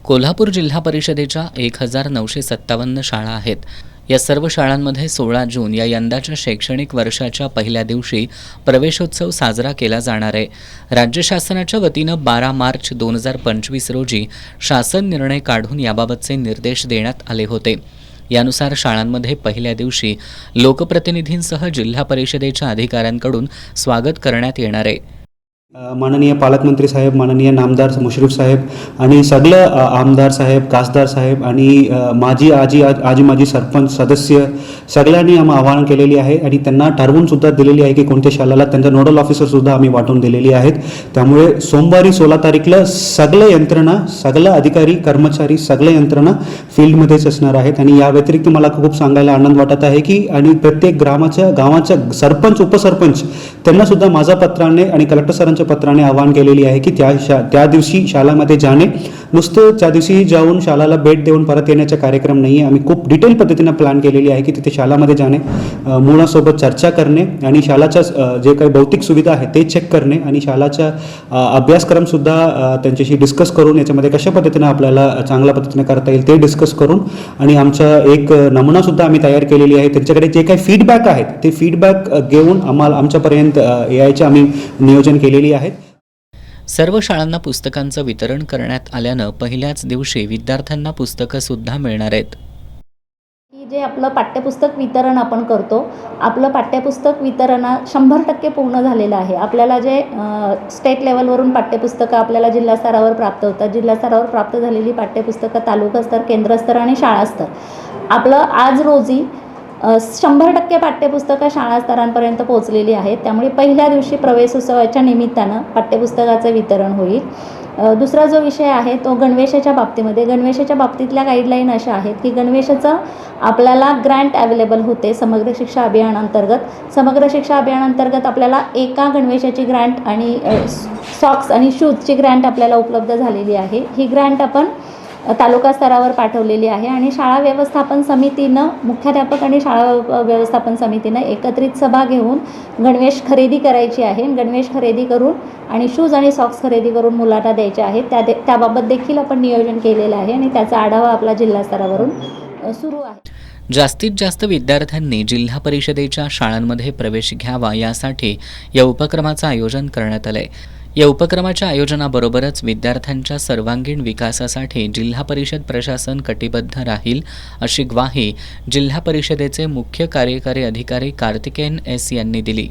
कोल्हापूर जिल्हा परिषदेच्या 1957 शाळा आहेत. या सर्व शाळांमध्ये 16 जून या यंदाच्या शैक्षणिक वर्षाच्या पहिल्या दिवशी प्रवेशोत्सव साजरा केला जाणार आहे. राज्य शासनाच्या वतीनं 12 मार्च 2025 रोजी शासन निर्णय काढून याबाबतचे निर्देश देण्यात आले होते. यानुसार शाळांमध्ये पहिल्या दिवशी लोकप्रतिनिधींसह जिल्हा परिषदेच्या अधिकाऱ्यांकडून स्वागत करण्यात येणार आहे. माननीय पालकमंत्री साहेब, माननीय नामदार मुश्रीफ साहेब आणि सगळं आमदार साहेब, खासदार साहेब आणि माजी सरपंच सदस्य सगळ्यांनी आम्ही आवाहन केलेली आहे आणि त्यांना ठरवून सुद्धा दिलेली आहे की कोणत्या शाळेला त्यांचा नोडल ऑफिसर सुद्धा आम्ही वाटून दिलेली आहेत. त्यामुळे सोमवारी 16 तारीखला सगळे यंत्रणा, सगळे अधिकारी, कर्मचारी, सगळे यंत्रणा फील्डमध्येच असणार आहेत. आणि या व्यतिरिक्त मला खूप सांगायला आनंद वाटत आहे की आणि प्रत्येक गावाच्या सरपंच, उपसरपंच त्यांना सुद्धा माझ्या पत्राने आणि कलेक्टर सरांच्या पत्राने आवाहन केलेली आहे की त्या दिवशी शाळेमध्ये जाणे, नुसतं त्या दिवशी जाऊन शाळेला भेट देऊन परत येण्याचा कार्यक्रम नाही आहे. आम्ही खूप डिटेल पद्धतीने प्लॅन केलेली आहे की तिथे शाळेमध्ये जाणे, मुलांसोबत चर्चा करणे आणि शाळेच्या जे काही भौतिक सुविधा आहे ते चेक करणे आणि शाळेचा अभ्यासक्रमसुद्धा त्यांच्याशी डिस्कस करून याच्यामध्ये कशा पद्धतीने आपल्याला चांगल्या पद्धतीने करता येईल ते डिस्कस करून आणि आमचा एक नमुनासुद्धा आम्ही तयार केलेली आहे. त्यांच्याकडे जे काही फीडबॅक आहेत ते फीडबॅक घेऊन आमच्यापर्यंत यायचे आम्ही नियोजन केलेली आहेत. सर्व शाळांना पुस्तकांचं वितरण करण्यात आल्यानं पहिल्याच दिवशी विद्यार्थ्यांना पुस्तकं सुद्धा मिळणार आहेत. जे आपलं पाठ्यपुस्तक वितरण आपण करतो, आपलं पाठ्यपुस्तक वितरण 100% पूर्ण झालेलं आहे. आपल्याला जे स्टेट लेवलवरून पाठ्यपुस्तकं आपल्याला जिल्हा स्तरावर प्राप्त होतात, जिल्हा स्तरावर प्राप्त झालेली पाठ्यपुस्तकं तालुका स्तर, केंद्र स्तर आणि शाळा स्तर, आपलं आज रोजी 100% पाठ्यपुस्तकं शाळा स्तरांपर्यंत पोहोचलेली आहेत. त्यामुळे पहिल्या दिवशी प्रवेशोत्सवाच्या निमित्तानं पाठ्यपुस्तकाचं वितरण होईल. दुसरा जो विषय आहे तो गणवेशाच्या बाबतीमध्ये, गणवेशाच्या बाबतीतल्या गाईडलाईन अशा आहेत की गणवेशाचं आपल्याला ग्रँट अवेलेबल होते समग्र शिक्षा अभियानांतर्गत. समग्र शिक्षा अभियानांतर्गत आपल्याला एका गणवेशाची ग्रँट आणि सॉक्स आणि शूजची ग्रँट आपल्याला उपलब्ध झालेली आहे. ही ग्रँट आपण तालुका स्तरावर पाठवलेली आहे आणि शाळा व्यवस्थापन समितीनं, मुख्याध्यापक आणि शाळा व्यवस्थापन समितीनं एकत्रित सभा घेऊन गणवेश खरेदी करायची आहे. गणवेश खरेदी करून आणि शूज आणि सॉक्स खरेदी करून मुलांना द्यायचे आहेत. त्याबाबत देखील आपण नियोजन केलेलं आहे आणि त्याचा आढावा आपला जिल्हा स्तरावरून सुरू आहे. जास्तीत जास्त विद्यार्थ्यांनी जिल्हा परिषदेच्या शाळांमध्ये प्रवेश घ्यावा यासाठी या उपक्रमाचं आयोजन करण्यात आलंय. या उपक्रमाच्या आयोजनाबरोबरच विद्यार्थ्यांच्या सर्वांगीण विकासासाठी जिल्हा परिषद प्रशासन कटिबद्ध राहील अशी ग्वाही जिल्हा परिषदेचे मुख्य कार्यकारी अधिकारी कार्तिकेयन एस यांनी दिली.